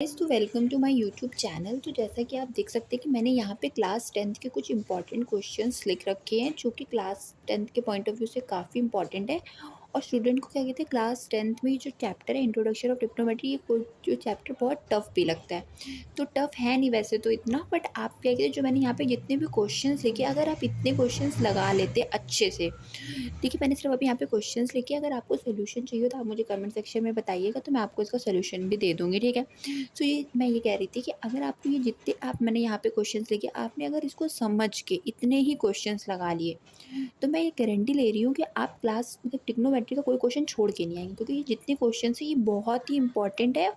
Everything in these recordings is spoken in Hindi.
तो welcome to my YouTube channel. तो जैसा कि आप देख सकते हैं कि मैंने यहाँ पे क्लास 10th के कुछ इंपॉर्टेंट क्वेश्चंस लिख रखे हैं जो कि क्लास 10th के पॉइंट ऑफ व्यू से काफ़ी इंपॉर्टेंट है। और स्टूडेंट को क्या कहते हैं, क्लास 10th में जो चैप्टर है इंट्रोडक्शन ऑफ टिप्नोमेट्री, ये जो चैप्टर बहुत टफ भी लगता है। तो टफ है नहीं वैसे तो इतना, बट आप क्या कहते हैं, जो मैंने यहाँ पे जितने भी क्वेश्चंस लिखे, अगर आप इतने क्वेश्चंस लगा लेते अच्छे से। देखिए, मैंने सिर्फ अभी यहाँ पे क्वेश्चंस लिखे, अगर आपको सोल्यूशन चाहिए तो आप मुझे कमेंट सेक्शन में बताइएगा, तो मैं आपको इसका सोल्यूशन भी दे दूँगी, ठीक है। तो ये मैं ये कह रही थी कि अगर आपको ये जितने आप मैंने यहाँ पे क्वेश्चंस लिखे, आपने अगर इसको समझ के इतने ही क्वेश्चंस लगा लिए, तो मैं ये गारंटी ले रही हूँ कि आप क्लास मतलब ट्रिग्नोमेट्री का कोई क्वेश्चन छोड़ के नहीं आएंगे, क्योंकि ये जितने क्वेश्चन हैं ये बहुत ही इंपॉर्टेंट है।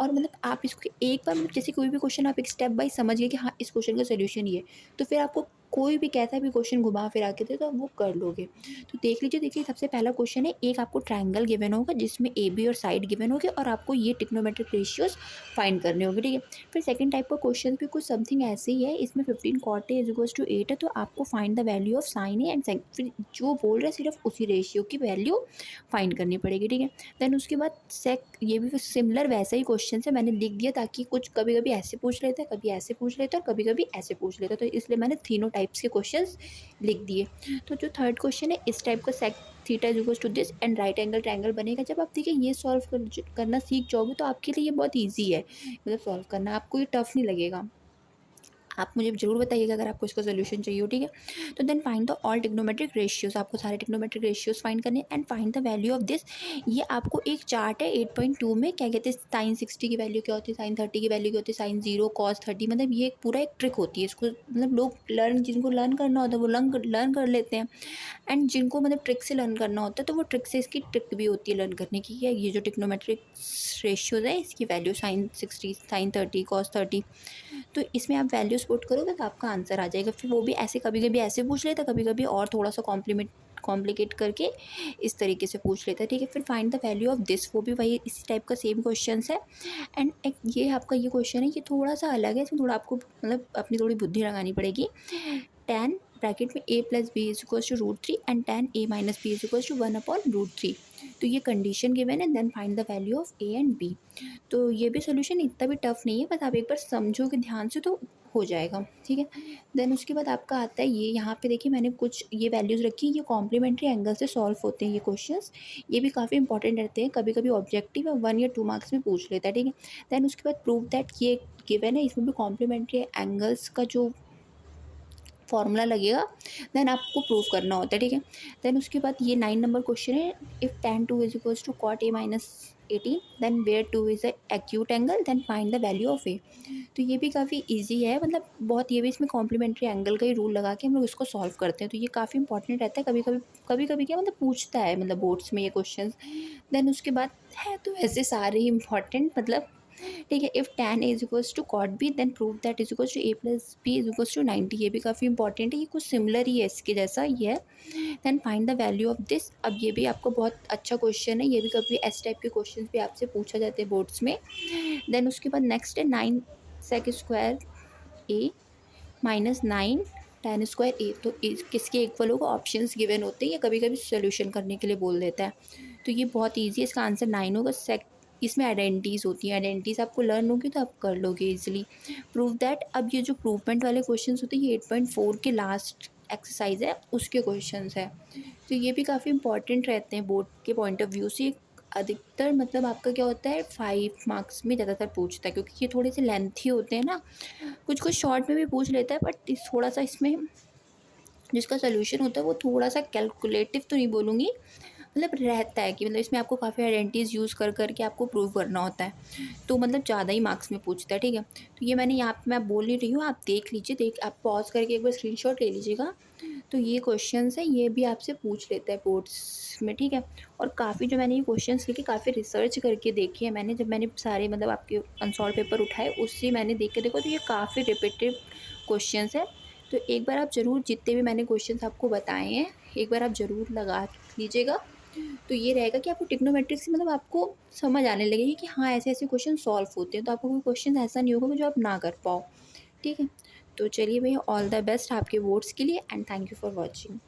और मतलब आप इसको एक बार मतलब जैसे कोई भी क्वेश्चन आप एक स्टेप बाय समझ गए कि हाँ, इस क्वेश्चन का सोल्यूशन ये है, तो फिर आपको कोई भी कैसा भी क्वेश्चन घुमा फिरा के दे तो आप वो कर लोगे। तो देख लीजिए, देखिए सबसे पहला क्वेश्चन है, एक आपको ट्रायंगल गिवन होगा जिसमें ए बी और साइड गिवन होगी, और आपको ये ट्रिग्नोमेट्रिक रेशियोज फाइंड करने होंगे, ठीक है। फिर सेकंड टाइप का क्वेश्चन भी कुछ समथिंग ऐसे ही है, इसमें 15 cot A = 8 है, तो आपको find the value of sine A and sine, फिर जो बोल रहे हैं सिर्फ उसी रेशियो की वैल्यू फाइंड करनी पड़ेगी, ठीक है। देन उसके बाद ये भी सिमिलर वैसा ही क्वेश्चन है, मैंने लिख दिया ताकि कुछ कभी कभी ऐसे पूछ लेते हैं, कभी ऐसे पूछ लेते हैं और कभी कभी ऐसे पूछ लेते हैं, तो इसलिए मैंने तीनों टाइप्स के क्वेश्चन लिख दिए। तो जो थर्ड क्वेश्चन है, इस टाइप का sec theta is two this and right angle triangle बनेगा। जब आप देखिए ये सॉल्व करना सीख जाओगे तो आपके लिए ये बहुत ईजी है, मतलब सॉल्व करना आपको ये टफ नहीं लगेगा। आप मुझे ज़रूर बताइएगा अगर आपको इसका सोल्यूशन चाहिए हो, ठीक है। तो then find the all trigonometric ratios, आपको सारे टिग्नोमेट्रिक रेशियोज फाइंड करने and find the value of this. ये आपको एक चार्ट है 8.2 में, क्या कहते हैं, साइन 60 की वैल्यू क्या होती है, साइन 30 की वैल्यू क्या होती है, साइन 0 कॉस 30, मतलब ये एक पूरा एक ट्रिक होती है। इसको मतलब लोग जिनको लर्न करना होता है वो लर्न कर लेते हैं, एंड जिनको मतलब ट्रिक से लर्न करना होता है तो वो ट्रिक से, इसकी ट्रिक भी होती है लर्न करने की। ये जो टिग्नोमेट्रिक रेशियोज है इसकी वैल्यू साइन 60, साइन 30, कॉस 30, तो इसमें आप वैल्यूज पुट करोगे तो आपका आंसर आ जाएगा। फिर वो भी ऐसे कभी कभी ऐसे पूछ लेता, कभी कभी और थोड़ा सा कॉम्प्लिकेट करके इस तरीके से पूछ लेता है, ठीक है। फिर find the value of this, वो भी वही इसी टाइप का सेम क्वेश्चन है। एंड एक ये आपका ये क्वेश्चन है, ये थोड़ा सा अलग है, इसमें थोड़ा आपको मतलब अपनी थोड़ी बुद्धि लगानी पड़ेगी। tan ब्रैकेट में a+b = √3 एंड tan a-b = 1/√3, तो ये कंडीशन गिवन है। Then find the value of a and b। तो ये भी सोल्यूशन इतना भी टफ नहीं है, बस आप एक बार समझोगे ध्यान से तो हो जाएगा, ठीक है। देन उसके बाद आपका आता है ये, यहाँ पे देखिए मैंने कुछ ये वैल्यूज़ रखी, ये कॉम्प्लीमेंट्री एंगल से सॉल्व होते हैं ये क्वेश्चंस। ये भी काफ़ी इंपॉर्टेंट रहते हैं, कभी कभी ऑब्जेक्टिव 1 या 2 मार्क्स में पूछ लेता है, ठीक है। देन उसके बाद प्रूव दैट, ये गिवन है, इसमें भी कॉम्प्लीमेंट्री एंगल्स का जो फॉर्मूला लगेगा, देन आपको प्रूव करना होता है, ठीक है। देन उसके बाद ये 9 नंबर क्वेश्चन है, if tan 2 = cot A-18 then where 2 is a acute angle, then find the value of A. तो ये भी काफ़ी इजी है, मतलब बहुत, ये भी इसमें कॉम्प्लीमेंट्री एंगल का ही रूल लगा के हम लोग इसको सॉल्व करते हैं, तो ये काफ़ी इंपॉर्टेंट रहता है। कभी कभी क्या मतलब पूछता है मतलब बोर्ड्स में ये क्वेश्चन। देन उसके बाद है तो ऐसे सारे ही इंपॉर्टेंट, मतलब ठीक है। If tan A = cot B then prove that A+B = 90, ये भी काफ़ी इंपॉर्टेंट है, ये कुछ सिमिलर ही है इसके जैसा ही है। Then find the value of this, अब ये भी आपको बहुत अच्छा क्वेश्चन है, ये भी कभी एस टाइप के क्वेश्चन भी आपसे पूछा जाते हैं बोर्ड्स में। देन उसके बाद नेक्स्ट है 9 sec² A -9 tan² A, तो किसके इक्वल होगा, ऑप्शंस गिवन होते हैं, या कभी कभी सोल्यूशन करने के लिए बोल देता है। तो ये बहुत ईजी है, इसका आंसर 9 होगा। इसमें आइडेंटिटीज़ होती हैं, आइडेंटिटीज़ आपको लर्न होगी तो आप कर लोगे इजीली। प्रूव दैट, अब ये जो प्रूवमेंट वाले क्वेश्चंस होते हैं ये 8.4 के लास्ट एक्सरसाइज है उसके क्वेश्चंस है, तो ये भी काफ़ी इंपॉर्टेंट रहते हैं बोर्ड के पॉइंट ऑफ व्यू से। अधिकतर मतलब आपका क्या होता है 5 मार्क्स में ज़्यादातर पूछता है, क्योंकि ये थोड़े से लेंथी होते हैं ना, कुछ कुछ शॉर्ट में भी पूछ लेता है, बट थोड़ा सा इसमें जिसका सोल्यूशन होता है वो थोड़ा सा कैलकुलेटिव तो नहीं बोलूँगी, मतलब रहता है कि मतलब इसमें आपको काफ़ी आइडेंटिटीज़ यूज़ कर करके आपको प्रूव करना होता है, तो मतलब ज़्यादा ही मार्क्स में पूछता है, ठीक है। तो ये मैंने यहाँ पे मैं बोल नहीं रही हूँ, आप देख लीजिए, आप पॉज करके एक बार स्क्रीनशॉट ले लीजिएगा। तो ये क्वेश्चंस है, ये भी आपसे पूछ लेता है बोर्ड्स में, ठीक है। और काफ़ी जो मैंने ये क्वेश्चंस लिखे काफ़ी रिसर्च करके देखे हैं मैंने, जब मैंने सारे मतलब आपके अनसॉल्व पेपर उठाए उससे मैंने देख के देखो, तो ये काफ़ी रिपीटेड क्वेश्चंस है। तो एक बार आप ज़रूर जितने भी मैंने क्वेश्चंस आपको बताए हैं एक बार आप ज़रूर लगा लीजिएगा, तो ये रहेगा कि आपको ट्रिग्नोमेट्रिक से मतलब आपको समझ आने लगेगी कि हाँ, ऐसे ऐसे क्वेश्चन सॉल्व होते हैं, तो आपको कोई क्वेश्चन ऐसा नहीं होगा जो आप ना कर पाओ, ठीक है। तो चलिए भैया, ऑल द बेस्ट आपके बोर्ड्स के लिए and thank you for watching.